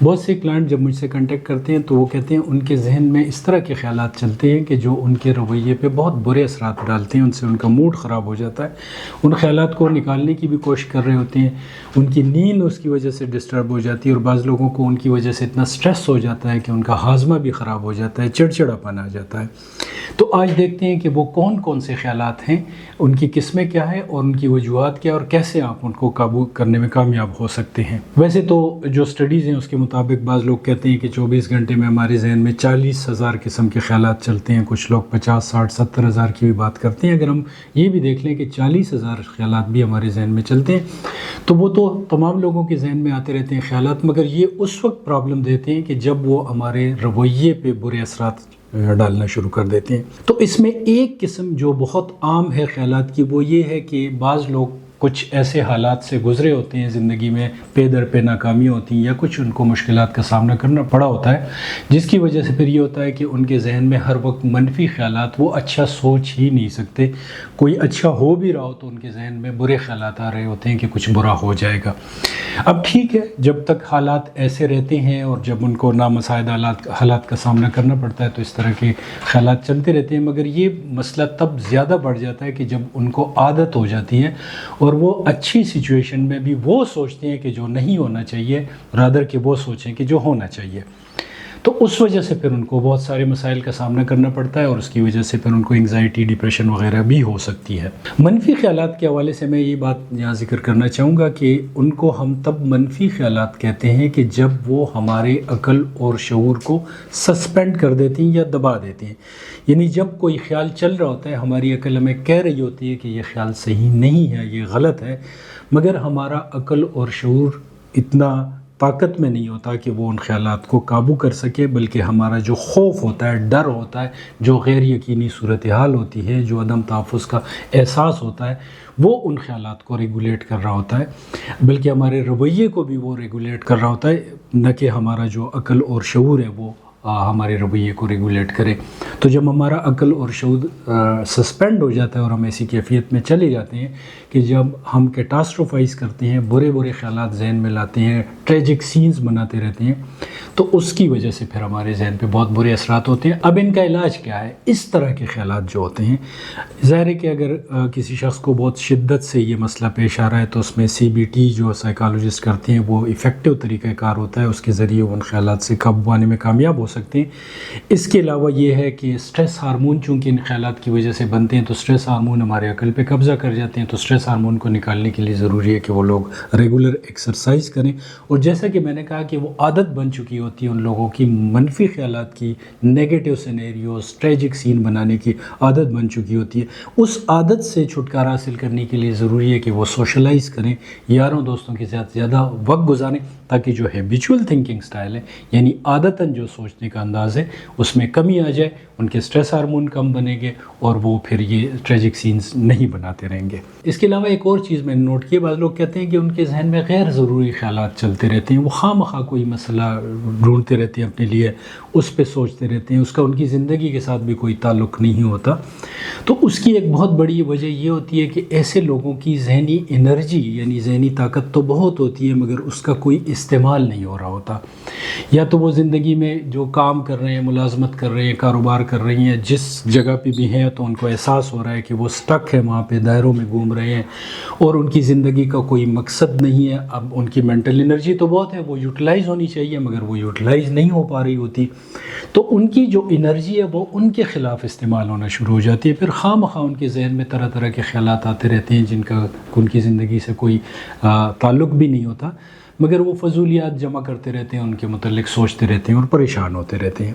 بہت سے کلائنٹ جب مجھ سے کنٹیکٹ کرتے ہیں تو وہ کہتے ہیں ان کے ذہن میں اس طرح کے خیالات چلتے ہیں کہ جو ان کے رویے پہ بہت برے اثرات ڈالتے ہیں، ان سے ان کا موڈ خراب ہو جاتا ہے، ان خیالات کو نکالنے کی بھی کوشش کر رہے ہوتے ہیں، ان کی نیند اس کی وجہ سے ڈسٹرب ہو جاتی ہے، اور بعض لوگوں کو ان کی وجہ سے اتنا سٹریس ہو جاتا ہے کہ ان کا ہاضمہ بھی خراب ہو جاتا ہے، چڑچڑاپن آ جاتا ہے۔ تو آج دیکھتے ہیں کہ وہ کون کون سے خیالات ہیں، ان کی قسمیں کیا ہے اور ان کی وجوہات کیا، اور کیسے آپ ان کو قابو کرنے میں کامیاب ہو سکتے ہیں۔ ویسے تو جو سٹڈیز ہیں اس کے مطابق بعض لوگ کہتے ہیں کہ 24 گھنٹے میں ہمارے ذہن میں 40,000 قسم کے خیالات چلتے ہیں، کچھ لوگ 50، 60، 70,000 کی بھی بات کرتے ہیں۔ اگر ہم یہ بھی دیکھ لیں کہ 40,000 خیالات بھی ہمارے ذہن میں چلتے ہیں تو وہ تو تمام لوگوں کے ذہن میں آتے رہتے ہیں خیالات، مگر یہ اس وقت پرابلم دیتے ہیں کہ جب وہ ہمارے رویے پہ برے اثرات ڈالنا شروع کر دیتے ہیں۔ تو اس میں ایک قسم جو بہت عام ہے خیالات کی، وہ یہ ہے کہ بعض لوگ کچھ ایسے حالات سے گزرے ہوتے ہیں زندگی میں، پے در پہ ناکامی ہوتی ہیں یا کچھ ان کو مشکلات کا سامنا کرنا پڑا ہوتا ہے، جس کی وجہ سے پھر یہ ہوتا ہے کہ ان کے ذہن میں ہر وقت منفی خیالات، وہ اچھا سوچ ہی نہیں سکتے۔ کوئی اچھا ہو بھی رہا ہو تو ان کے ذہن میں برے خیالات آ رہے ہوتے ہیں کہ کچھ برا ہو جائے گا۔ اب ٹھیک ہے، جب تک حالات ایسے رہتے ہیں اور جب ان کو نامساعد حالات کا سامنا کرنا پڑتا ہے تو اس طرح کے خیالات چلتے رہتے ہیں، مگر یہ مسئلہ تب زیادہ بڑھ جاتا ہے کہ جب ان کو عادت ہو جاتی ہے اور وہ اچھی سچویشن میں بھی وہ سوچتے ہیں کہ جو نہیں ہونا چاہیے، رادر کہ وہ سوچیں کہ جو ہونا چاہیے، تو اس وجہ سے پھر ان کو بہت سارے مسائل کا سامنا کرنا پڑتا ہے، اور اس کی وجہ سے پھر ان کو انگزائٹی، ڈپریشن وغیرہ بھی ہو سکتی ہے۔ منفی خیالات کے حوالے سے میں یہ بات یہاں ذکر کرنا چاہوں گا کہ ان کو ہم تب منفی خیالات کہتے ہیں کہ جب وہ ہمارے عقل اور شعور کو سسپینڈ کر دیتی ہیں یا دبا دیتی ہیں، یعنی جب کوئی خیال چل رہا ہوتا ہے، ہماری عقل ہمیں کہہ رہی ہوتی ہے کہ یہ خیال صحیح نہیں ہے، یہ غلط ہے، مگر ہمارا عقل اور شعور اتنا طاقت میں نہیں ہوتا کہ وہ ان خیالات کو قابو کر سکے، بلکہ ہمارا جو خوف ہوتا ہے، ڈر ہوتا ہے، جو غیر یقینی صورتحال ہوتی ہے، جو عدم تحفظ کا احساس ہوتا ہے، وہ ان خیالات کو ریگولیٹ کر رہا ہوتا ہے، بلکہ ہمارے رویے کو بھی وہ ریگولیٹ کر رہا ہوتا ہے، نہ کہ ہمارا جو عقل اور شعور ہے وہ ہمارے رویے کو ریگولیٹ کرے۔ تو جب ہمارا عقل اور شعور سسپینڈ ہو جاتا ہے اور ہم ایسی کیفیت میں چلے جاتے ہیں کہ جب ہم کیٹاسٹروفائز کرتے ہیں، برے برے خیالات ذہن میں لاتے ہیں، ٹریجک سینز بناتے رہتے ہیں، تو اس کی وجہ سے پھر ہمارے ذہن پہ بہت برے اثرات ہوتے ہیں۔ اب ان کا علاج کیا ہے؟ اس طرح کے خیالات جو ہوتے ہیں، ظاہر ہے کہ اگر کسی شخص کو بہت شدت سے یہ مسئلہ پیش آ رہا ہے تو اس میں CBT جو سائیکالوجسٹ کرتے ہیں وہ ایفیکٹو طریقہ کار ہوتا ہے، اس کے ذریعے وہ ان خیالات سے قابو پانے میں کامیاب ہو سکتے ہیں۔ اس کے علاوہ یہ ہے کہ سٹریس ہارمون چونکہ ان خیالات کی وجہ سے بنتے ہیں، تو سٹریس ہارمون ہمارے عقل پہ قبضہ کر جاتے ہیں، تو سٹریس ہارمون کو نکالنے کے لیے ضروری ہے کہ وہ لوگ ریگولر ایکسرسائز کریں، اور جیسا کہ میں نے کہا کہ وہ عادت بن چکی ہوتی ہے ان لوگوں کی، منفی خیالات کی، نیگیٹو سینیریوز، ٹریجک سین بنانے کی عادت بن چکی ہوتی ہے۔ اس عادت سے چھٹکارا حاصل کرنے کے لیے ضروری ہے کہ وہ سوشلائز کریں، یاروں دوستوں کے ساتھ زیادہ وقت گزاریں، تاکہ جو ہیبیچول تھنکنگ سٹائل ہے، یعنی عادتاً جو سوچنے کا انداز ہے، اس میں کمی آ جائے، ان کے سٹریس ہارمون کم بنیں گے اور وہ پھر یہ ٹریجک سینز نہیں بناتے رہیں گے۔ اس کے علاوہ ایک اور چیز میں نے نوٹ کی، بعض لوگ کہتے ہیں کہ ان کے ذہن میں غیر ضروری خیالات چلتے رہتے ہیں، وہ خواہ مخواہ کوئی مسئلہ ڈھونڈتے رہتے ہیں اپنے لیے، اس پہ سوچتے رہتے ہیں، اس کا ان کی زندگی کے ساتھ بھی کوئی تعلق نہیں ہوتا۔ تو اس کی ایک بہت بڑی وجہ یہ ہوتی ہے کہ ایسے لوگوں کی ذہنی انرجی، یعنی ذہنی طاقت تو بہت ہوتی ہے، مگر اس کا کوئی استعمال نہیں ہو رہا ہوتا۔ یا تو وہ زندگی میں جو کام کر رہے ہیں، ملازمت کر رہے ہیں، کاروبار کر رہی ہیں، جس جگہ پہ بھی ہیں، تو ان کو احساس ہو رہا ہے کہ وہ سٹک ہے وہاں پہ، دائروں میں گھوم رہے ہیں، اور ان کی زندگی کا کوئی مقصد نہیں ہے۔ اب ان کی مینٹل انرجی تو بہت ہے، وہ یوٹیلائز ہونی چاہیے، مگر وہ یوٹیلائز نہیں ہو پا رہی ہوتی، تو ان کی جو انرجی ہے وہ ان کے خلاف استعمال ہونا شروع ہو جاتی ہے۔ پھر خواہ مخواہ ان کے ذہن میں طرح طرح کے خیالات آتے رہتے ہیں جن کا ان کی زندگی سے کوئی تعلق بھی نہیں ہوتا، مگر وہ فضولیات جمع کرتے رہتے ہیں، ان کے متعلق سوچتے رہتے ہیں اور پریشان ہوتے رہتے ہیں۔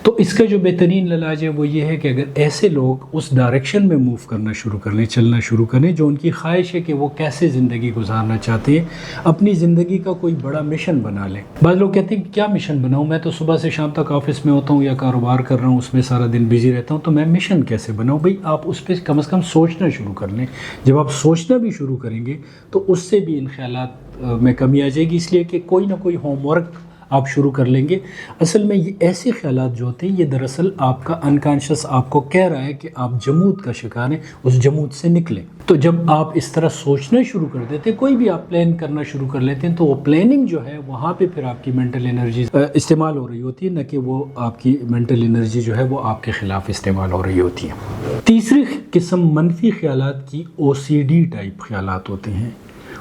تو اس کا جو بہترین علاج ہے وہ یہ ہے کہ اگر ایسے لوگ اس ڈائریکشن میں موو کرنا شروع کر لیں، چلنا شروع کریں، جو ان کی خواہش ہے کہ وہ کیسے زندگی گزارنا چاہتے ہیں، اپنی زندگی کا کوئی بڑا مشن بنا لیں۔ بعض لوگ کہتے ہیں کہ کیا مشن بناؤں، میں تو صبح سے شام تک آفس میں ہوتا ہوں یا کاروبار کر رہا ہوں، اس میں سارا دن بیزی رہتا ہوں، تو میں مشن کیسے بناؤں؟ بھئی آپ اس پہ کم از کم سوچنا شروع کر لیں۔ جب آپ سوچنا بھی شروع کریں گے تو اس سے بھی ان خیالات میں کمی آ جائے گی، اس لیے کہ کوئی نہ کوئی ہوم ورک آپ شروع کر لیں گے. اصل میں یہ ایسے خیالات جو ہوتے ہیں یہ دراصل آپ کا انکانشس آپ کو کہہ رہا ہے کہ آپ جمود کا شکار ہیں, اس جمود سے نکلیں. تو جب آپ اس طرح سوچنا شروع کر دیتے ہیں, کوئی بھی آپ پلان کرنا شروع کر لیتے ہیں, تو وہ پلاننگ جو ہے وہاں پہ پھر آپ کی مینٹل انرجی استعمال ہو رہی ہوتی ہے, نہ کہ وہ آپ کی مینٹل انرجی جو ہے وہ آپ کے خلاف استعمال ہو رہی ہوتی ہے. تیسری قسم منفی خیالات کی OCD ٹائپ خیالات ہوتے ہیں.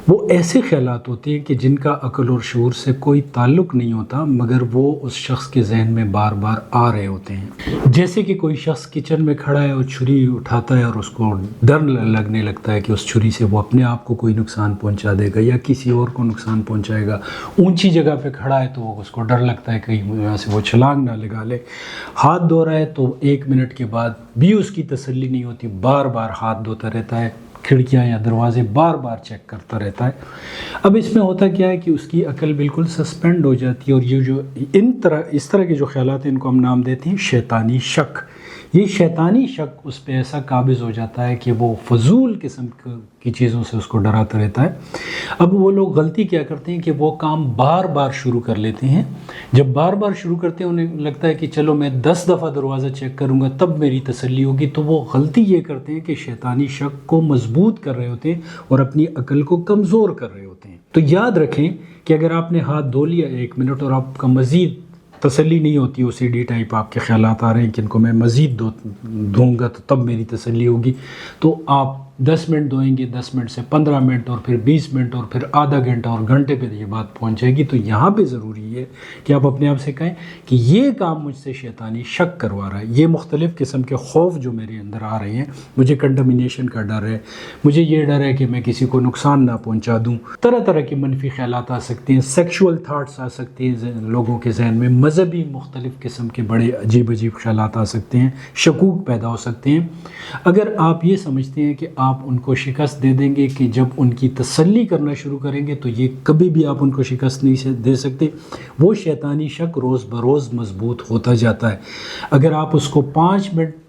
وہ ایسے خیالات ہوتے ہیں کہ جن کا عقل اور شعور سے کوئی تعلق نہیں ہوتا, مگر وہ اس شخص کے ذہن میں بار بار آ رہے ہوتے ہیں. جیسے کہ کوئی شخص کچن میں کھڑا ہے اور چھری اٹھاتا ہے اور اس کو ڈر لگنے لگتا ہے کہ اس چھری سے وہ اپنے آپ کو کوئی نقصان پہنچا دے گا یا کسی اور کو نقصان پہنچائے گا. اونچی جگہ پہ کھڑا ہے تو اس کو ڈر لگتا ہے کہیں یہاں سے وہ چھلانگ نہ لگا لے. ہاتھ دھو رہا ہے تو 1 منٹ کے بعد بھی اس کی تسلی نہیں ہوتی, بار بار ہاتھ دھوتا رہتا ہے, کھڑکیاں یا دروازے بار بار چیک کرتا رہتا ہے. اب اس میں ہوتا کیا ہے کہ اس کی عقل بالکل سسپینڈ ہو جاتی ہے, اور یہ جو اس طرح کے جو خیالات ہیں ان کو ہم نام دیتے ہیں شیطانی شک. یہ شیطانی شک اس پہ ایسا قابض ہو جاتا ہے کہ وہ فضول قسم کی چیزوں سے اس کو ڈراتا رہتا ہے. اب وہ لوگ غلطی کیا کرتے ہیں کہ وہ کام بار بار شروع کر لیتے ہیں. جب بار بار شروع کرتے ہیں انہیں لگتا ہے کہ چلو میں 10 دفعہ دروازہ چیک کروں گا تب میری تسلی ہوگی, تو وہ غلطی یہ کرتے ہیں کہ شیطانی شک کو مضبوط کر رہے ہوتے ہیں اور اپنی عقل کو کمزور کر رہے ہوتے ہیں. تو یاد رکھیں کہ اگر آپ نے ہاتھ دھو لیا 1 منٹ اور آپ کا مزید تسلی نہیں ہوتی, OCD ٹائپ آپ کے خیالات آ رہے ہیں کہ ان کو میں مزید دھوں گا تو تب میری تسلی ہوگی, تو آپ 10 منٹ دھوئیں گے, 10 منٹ سے 15 منٹ اور پھر 20 منٹ اور پھر آدھا گھنٹہ اور گھنٹے پہ یہ بات پہنچ جائے گی. تو یہاں پہ ضروری ہے کہ آپ اپنے آپ سے کہیں کہ یہ کام مجھ سے شیطانی شک کروا رہا ہے, یہ مختلف قسم کے خوف جو میرے اندر آ رہے ہیں, مجھے کنڈمنیشن کا ڈر ہے, مجھے یہ ڈر ہے کہ میں کسی کو نقصان نہ پہنچا دوں, طرح طرح کے منفی خیالات آ سکتے ہیں, سیکشول تھاٹس آ سکتے ہیں لوگوں کے ذہن میں, مذہبی مختلف قسم کے بڑے عجیب عجیب خیالات آ سکتے ہیں, شکوک پیدا ہو سکتے ہیں. اگر آپ یہ سمجھتے ہیں کہ آپ ان کو شکست دے دیں گے کہ جب ان کی تسلی کرنا شروع کریں گے تو یہ کبھی بھی آپ ان کو شکست نہیں دے سکتے, وہ شیطانی شک روز بروز مضبوط ہوتا جاتا ہے. اگر آپ اس کو 5 منٹ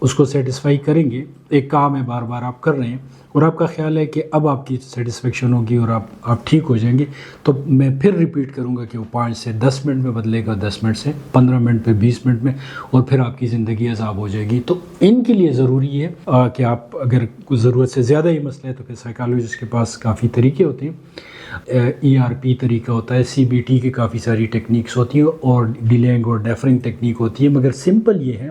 اس کو سیٹسفائی کریں گے, ایک کام ہے بار بار آپ کر رہے ہیں اور آپ کا خیال ہے کہ اب آپ کی سیٹسفیکشن ہوگی اور آپ ٹھیک ہو جائیں گے, تو میں پھر ریپیٹ کروں گا کہ وہ 5 سے 10 منٹ میں بدلے گا, 10 منٹ سے 15 منٹ پہ 20 منٹ میں, اور پھر آپ کی زندگی عذاب ہو جائے گی. تو ان کے لیے ضروری ہے کہ آپ اگر کچھ ضرورت سے زیادہ ہی مسئلہ ہے تو پھر سائیکالوجسٹ کے پاس کافی طریقے ہوتے ہیں, ERP طریقہ ہوتا ہے, CBT کی کافی ساری ٹیکنیکس ہوتی ہیں اور ڈیلینگ اور ڈیفرنگ ٹیکنیک ہوتی ہے. مگر سمپل یہ ہے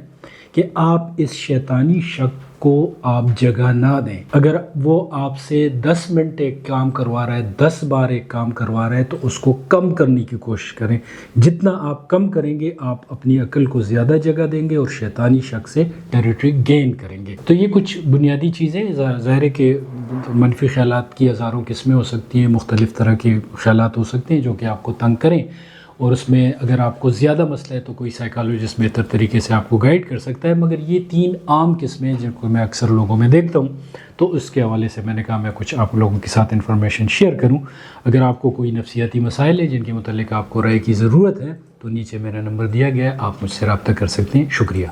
کہ آپ اس شیطانی شک کو آپ جگہ نہ دیں. اگر وہ آپ سے 10 منٹ ایک کام کروا رہا ہے, 10 بار ایک کام کروا رہا ہے, تو اس کو کم کرنے کی کوشش کریں. جتنا آپ کم کریں گے آپ اپنی عقل کو زیادہ جگہ دیں گے اور شیطانی شک سے ٹیریٹری گین کریں گے. تو یہ کچھ بنیادی چیزیں, ظاہر ہے کہ منفی خیالات کی ہزاروں قسمیں ہو سکتی ہیں, مختلف طرح کے خیالات ہو سکتے ہیں جو کہ آپ کو تنگ کریں, اور اس میں اگر آپ کو زیادہ مسئلہ ہے تو کوئی سائیکالوجسٹ بہتر طریقے سے آپ کو گائیڈ کر سکتا ہے. مگر یہ 3 عام قسمیں جن کو میں اکثر لوگوں میں دیکھتا ہوں, تو اس کے حوالے سے میں نے کہا میں کچھ آپ لوگوں کے ساتھ انفارمیشن شیئر کروں. اگر آپ کو کوئی نفسیاتی مسائل ہیں جن کے متعلق آپ کو رائے کی ضرورت ہے تو نیچے میرا نمبر دیا گیا ہے, آپ مجھ سے رابطہ کر سکتے ہیں. شکریہ.